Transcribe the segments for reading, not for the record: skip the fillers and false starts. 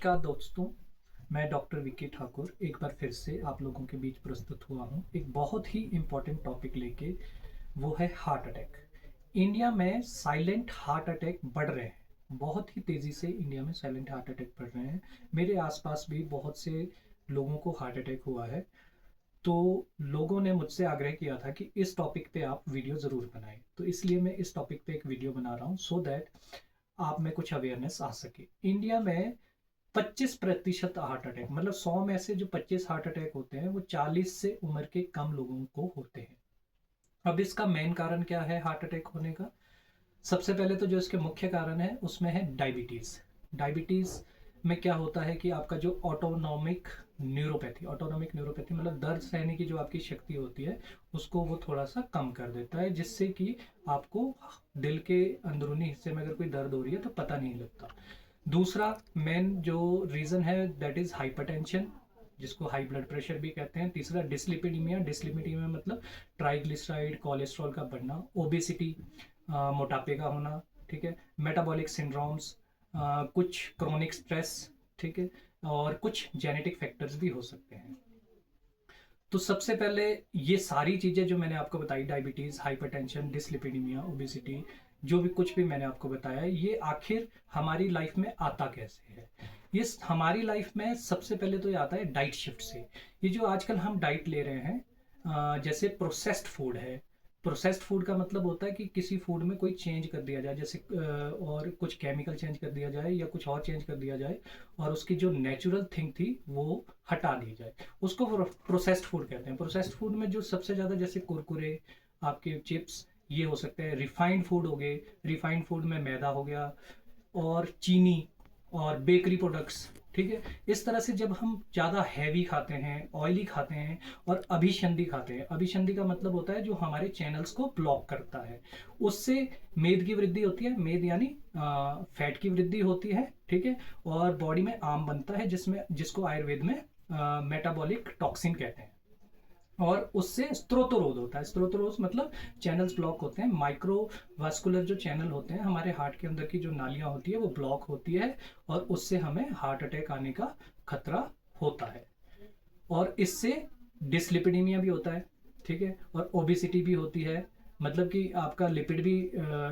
नमस्कार दोस्तों, मैं डॉक्टर विकी ठाकुर एक बार फिर से आप लोगों के बीच प्रस्तुत हुआ हूँ एक बहुत ही इम्पोर्टेंट टॉपिक लेके। वो है हार्ट अटैक। इंडिया में साइलेंट हार्ट अटैक बढ़ रहे हैं, बहुत ही तेज़ी से इंडिया में साइलेंट हार्ट अटैक बढ़ रहे हैं। मेरे आसपास भी बहुत से लोगों को हार्ट अटैक हुआ है। तो लोगों ने मुझसे आग्रह किया था कि इस टॉपिक पे आप वीडियो ज़रूर बनाएं, तो इसलिए मैं इस टॉपिक पे एक वीडियो बना रहा हूँ सो दैट आप में कुछ अवेयरनेस आ सके। इंडिया में 25% हार्ट अटैक, मतलब 100 में से जो 25 हार्ट अटैक होते हैं वो 40 से उम्र के कम लोगों को होते हैं। अब इसका मेन कारण क्या है हार्ट अटैक होने का? सबसे पहले तो जो इसके मुख्य कारण है उसमें है डायबिटीज़। डायबिटीज़ में क्या होता है कि आपका जो ऑटोनॉमिक न्यूरोपैथी मतलब दर्द सहने की जो आपकी शक्ति होती है उसको वो थोड़ा सा कम कर देता है, जिससे कि आपको दिल के अंदरूनी हिस्से में अगर कोई दर्द हो रही है तो पता नहीं लगता। दूसरा मेन जो रीज़न है दैट इज़ हाइपरटेंशन, जिसको हाई ब्लड प्रेशर भी कहते हैं। तीसरा डिसलिपिडीमिया। डिसलिपिडीमिया मतलब ट्राइग्लिसराइड कोलेस्ट्रॉल का बढ़ना। ओबेसिटी, मोटापे का होना। ठीक है। मेटाबॉलिक सिंड्रोम्स, कुछ क्रोनिक स्ट्रेस। ठीक है। और कुछ जेनेटिक फैक्टर्स भी हो सकते हैं। तो सबसे पहले ये सारी चीज़ें जो मैंने आपको बताई, डायबिटीज़, हाइपरटेंशन, डिसलिपिडीमिया, ओबेसिटी, जो भी कुछ भी मैंने आपको बताया, ये आखिर हमारी लाइफ में आता कैसे है? ये हमारी लाइफ में सबसे पहले तो ये आता है डाइट शिफ्ट से। ये जो आजकल हम डाइट ले रहे हैं, जैसे प्रोसेस्ड फूड है। प्रोसेस्ड फूड का मतलब होता है कि किसी फूड में कोई चेंज कर दिया जाए, जैसे और कुछ केमिकल चेंज कर दिया जाए या कुछ और चेंज कर दिया जाए और उसकी जो नेचुरल थिंग थी वो हटा दी जाए, उसको प्रोसेस्ड फूड कहते हैं। प्रोसेस्ड फूड में जो सबसे ज़्यादा जैसे कुरकुरे, आपके चिप्स, ये हो सकते हैं। रिफाइंड फूड हो गए, रिफाइंड फूड में मैदा हो गया और चीनी और बेकरी प्रोडक्ट्स। ठीक है। इस तरह से जब हम ज़्यादा हैवी खाते हैं, ऑयली खाते हैं और अभिसंधि खाते हैं, अभिसंधि का मतलब होता है जो हमारे चैनल्स को ब्लॉक करता है, उससे मेद की वृद्धि होती है। मेद यानी फैट की वृद्धि होती है। ठीक है। और बॉडी में आम बनता है जिसमें जिसको आयुर्वेद में मेटाबॉलिक टॉक्सिन कहते हैं। और उससे स्त्रोतरोध होता है। स्त्रोतरोध मतलब चैनल्स ब्लॉक होते हैं। माइक्रोवास्कुलर जो चैनल होते हैं हमारे हार्ट के अंदर की जो नालियां होती है वो ब्लॉक होती है और उससे हमें हार्ट अटैक आने का खतरा होता है। और इससे डिसलिपिडीमिया भी होता है। ठीक है। और ओबेसिटी भी होती है, मतलब कि आपका लिपिड भी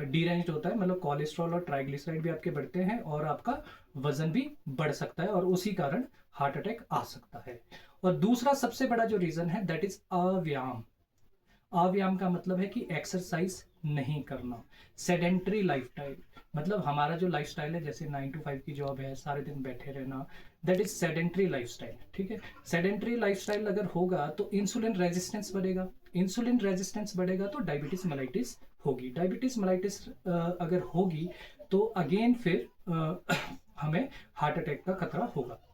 डीरेंज्ड होता है, मतलब कोलेस्ट्रॉल और ट्राइग्लिसराइड भी आपके बढ़ते हैं और आपका वजन भी बढ़ सकता है और उसी कारण हार्ट अटैक आ सकता है। और दूसरा सबसे बड़ा जो रीजन है दैट इज अव्यायाम। अव्यायाम का मतलब है कि एक्सरसाइज नहीं करना। सेडेंट्री लाइफस्टाइल, मतलब हमारा जो लाइफस्टाइल है, जैसे 9 to 5 की जॉब है, सारे दिन बैठे रहना, दैट इज सेडेंट्री लाइफस्टाइल। ठीक है। सेडेंट्री लाइफस्टाइल अगर होगा तो इंसुलिन रेजिस्टेंस बढ़ेगा। इंसुलिन रेजिस्टेंस बढ़ेगा तो डायबिटीज मेलाइटिस होगी। डायबिटीज मेलाइटिस अगर होगी तो अगेन फिर हमें हार्ट अटैक का खतरा होगा।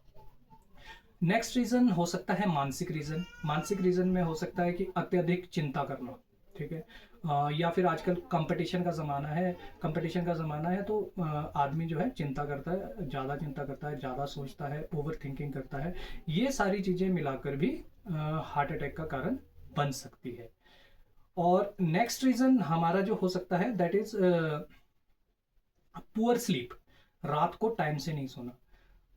नेक्स्ट रीजन हो सकता है मानसिक रीजन। मानसिक रीजन में हो सकता है कि अत्यधिक चिंता करना। ठीक है। या फिर आजकल कंपटीशन का ज़माना है। कंपटीशन का ज़माना है तो आदमी जो है चिंता करता है, ज़्यादा चिंता करता है, ज़्यादा सोचता है, ओवर थिंकिंग करता है। ये सारी चीज़ें मिलाकर भी हार्ट अटैक का कारण बन सकती है। और नेक्स्ट रीजन हमारा जो हो सकता है दैट इज पुअर स्लीप। रात को टाइम से नहीं सोना।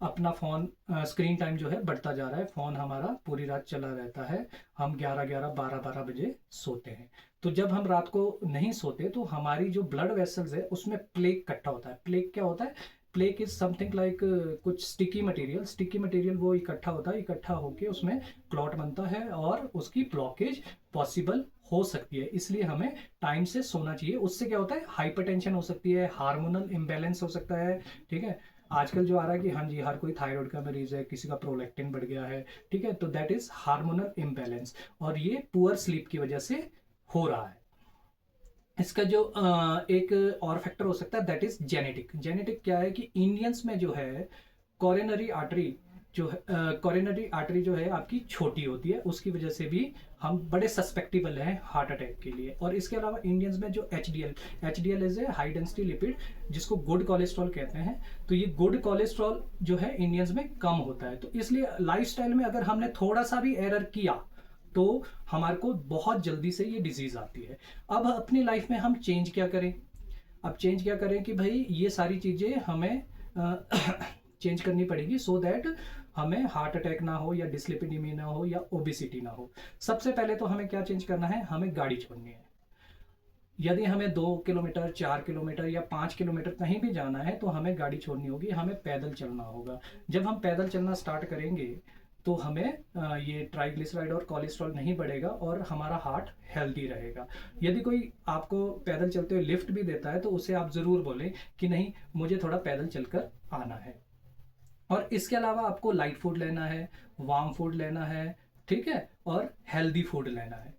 अपना फ़ोन स्क्रीन टाइम जो है बढ़ता जा रहा है, फ़ोन हमारा पूरी रात चला रहता है। हम 11-11, 12-12 बजे सोते हैं। तो जब हम रात को नहीं सोते तो हमारी जो ब्लड वेसल्स है उसमें प्लेक इकट्ठा होता है। प्लेक क्या होता है? प्लेक इज समथिंग लाइक कुछ स्टिकी मटेरियल। स्टिकी मटेरियल वो इकट्ठा होता है, इकट्ठा होकर उसमें क्लॉट बनता है और उसकी ब्लॉकेज पॉसिबल हो सकती है। इसलिए हमें टाइम से सोना चाहिए। उससे क्या होता है? हाइपरटेंशन हो सकती है, हार्मोनल इम्बैलेंस हो सकता है। ठीक है। आजकल जो आ रहा है कि हाँ जी हर कोई थायराइड का मरीज है, किसी का प्रोलैक्टिन बढ़ गया है। ठीक है। तो दैट इज हार्मोनल इम्बैलेंस और ये पुअर स्लीप की वजह से हो रहा है। इसका जो एक और फैक्टर हो सकता है दैट इज जेनेटिक। जेनेटिक क्या है कि इंडियंस में जो है कोरोनरी आर्टरी जो है, कोरोनरी आर्टरी जो है आपकी छोटी होती है, उसकी वजह से भी हम बड़े सस्पेक्टेबल हैं हार्ट अटैक के लिए। और इसके अलावा इंडियंस में जो H D L is a high density lipid, जिसको गुड कोलेस्ट्रॉल कहते हैं। तो ये गुड कोलेस्ट्रॉल जो है इंडियंस में कम होता है। तो इसलिए लाइफस्टाइल में अगर हमने थोड़ा सा भी एरर किया तो हमारे को बहुत जल्दी से ये डिजीज आती है। अब अपनी लाइफ में हम चेंज क्या करें? अब चेंज क्या करें कि भाई ये सारी चीज़ें हमें चेंज करनी पड़ेगी सो दैट हमें हार्ट अटैक ना हो या डिस्लिपिडीमिया ना हो या ओबेसिटी ना हो। सबसे पहले तो हमें क्या चेंज करना है, हमें गाड़ी छोड़नी है। यदि हमें 2 किलोमीटर 4 किलोमीटर या 5 किलोमीटर कहीं भी जाना है तो हमें गाड़ी छोड़नी होगी, हमें पैदल चलना होगा। जब हम पैदल चलना स्टार्ट करेंगे तो हमें ये ट्राइग्लिसराइड और कोलेस्ट्रॉल नहीं बढ़ेगा और हमारा हार्ट हेल्दी रहेगा। यदि कोई आपको पैदल चलते हुए लिफ्ट भी देता है तो उसे आप ज़रूर बोलें कि नहीं, मुझे थोड़ा पैदल चलकर आना है। और इसके अलावा आपको लाइट फूड लेना है, वार्म फूड लेना है, ठीक है, और हेल्दी फूड लेना है।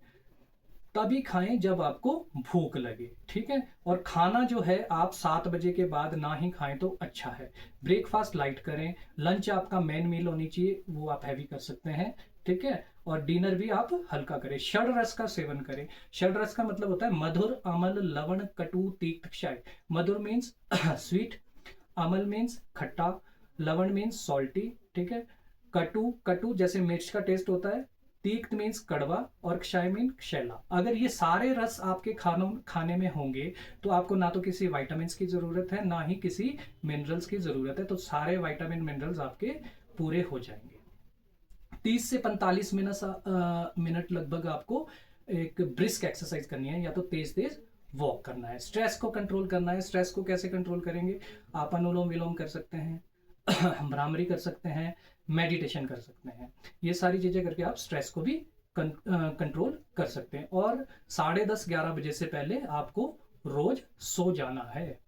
तभी खाएं जब आपको भूख लगे, ठीक है। और खाना जो है आप 7 बजे के बाद ना ही खाएं तो अच्छा है। ब्रेकफास्ट लाइट करें, लंच आपका मेन मील होनी चाहिए, वो आप हैवी कर सकते हैं, ठीक है। और डिनर भी आप हल्का करें। षड रस का सेवन करें। षड रस का मतलब होता है मधुर, अम्ल, लवण, कटु, तीक्त, क्षय। मधुर मीन्स स्वीट, अम्ल मीन्स खट्टा, लवण मीन्स सॉल्टी, ठीक है। कटु, कटु जैसे मिर्च का टेस्ट होता है, तीक्त मीन्स कड़वा, और क्षय मीन क्षैला। अगर ये सारे रस आपके खाने में होंगे तो आपको ना तो किसी विटामिन की जरूरत है ना ही किसी मिनरल्स की जरूरत है, तो सारे विटामिन मिनरल्स आपके पूरे हो जाएंगे। 30 से 45 मिनट लगभग आपको एक ब्रिस्क एक्सरसाइज करनी है, या तो तेज तेज वॉक करना है। स्ट्रेस को कंट्रोल करना है। स्ट्रेस को कैसे कंट्रोल करेंगे, आप अनुलोम विलोम कर सकते हैं, भ्रामरी कर सकते हैं, मेडिटेशन कर सकते हैं। ये सारी चीजें करके आप स्ट्रेस को भी कंट्रोल कर सकते हैं। और 10:30-11 बजे से पहले आपको रोज सो जाना है।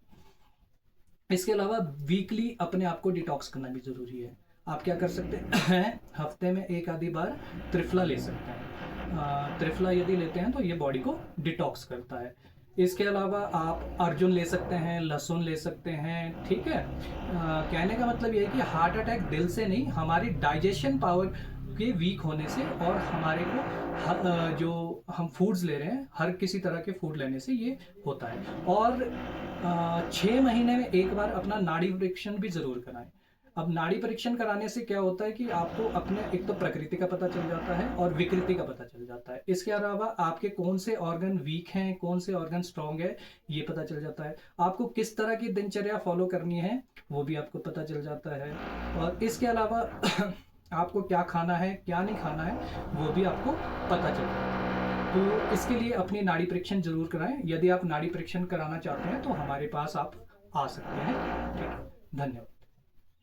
इसके अलावा वीकली अपने आप को डिटॉक्स करना भी जरूरी है। आप क्या कर सकते हैं, हफ्ते में एक आधी बार त्रिफला ले सकते हैं। त्रिफला यदि लेते हैं तो ये बॉडी को डिटॉक्स करता है। इसके अलावा आप अर्जुन ले सकते हैं, लहसुन ले सकते हैं, ठीक है। कहने का मतलब ये है कि हार्ट अटैक दिल से नहीं, हमारी डाइजेशन पावर के वीक होने से और हमारे को जो हम फूड्स ले रहे हैं, हर किसी तरह के फूड लेने से ये होता है। और 6 महीने में एक बार अपना नाड़ी परीक्षण भी जरूर कराएं। अब नाड़ी परीक्षण कराने से क्या होता है कि आपको अपने एक तो प्रकृति का पता चल जाता है और विकृति का पता चल जाता है। इसके अलावा आपके कौन से ऑर्गन वीक हैं, कौन से ऑर्गन स्ट्रांग है, ये पता चल जाता है। आपको किस तरह की दिनचर्या फॉलो करनी है वो भी आपको पता चल जाता है। और इसके अलावा आपको क्या खाना है क्या नहीं खाना है वो भी आपको पता चलता है। तो इसके लिए अपनी नाड़ी परीक्षण जरूर कराएं। यदि आप नाड़ी परीक्षण कराना चाहते हैं तो हमारे पास आप आ सकते हैं, ठीक है। धन्यवाद।